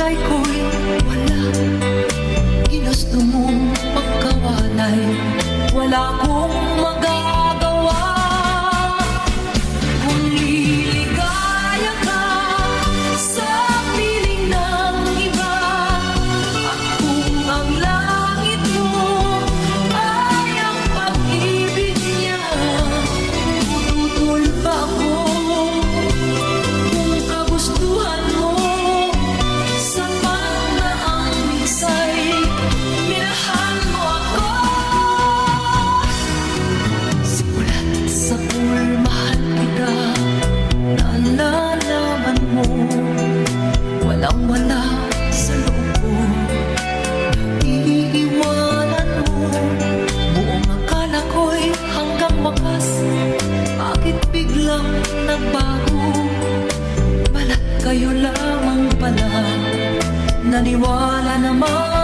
palagay ko'y wala. Ginusto mong magkawalay, wala akong magagawa. Kung liligaya ka sa piling ng iba, at kung ang langit mo ay ang pag-ibig niya, tututol ba ako kung kagustuhan mo? Sapat na ang minsay minahal mo ako. Simulat sa pool, mahal kita, nalalaman mo, walang-wala sa loob ko, iiwanan mo. Buong akala ko'y hanggang wakas, bakit biglang nagbago? Balat kayo lamang pala, naniwala naman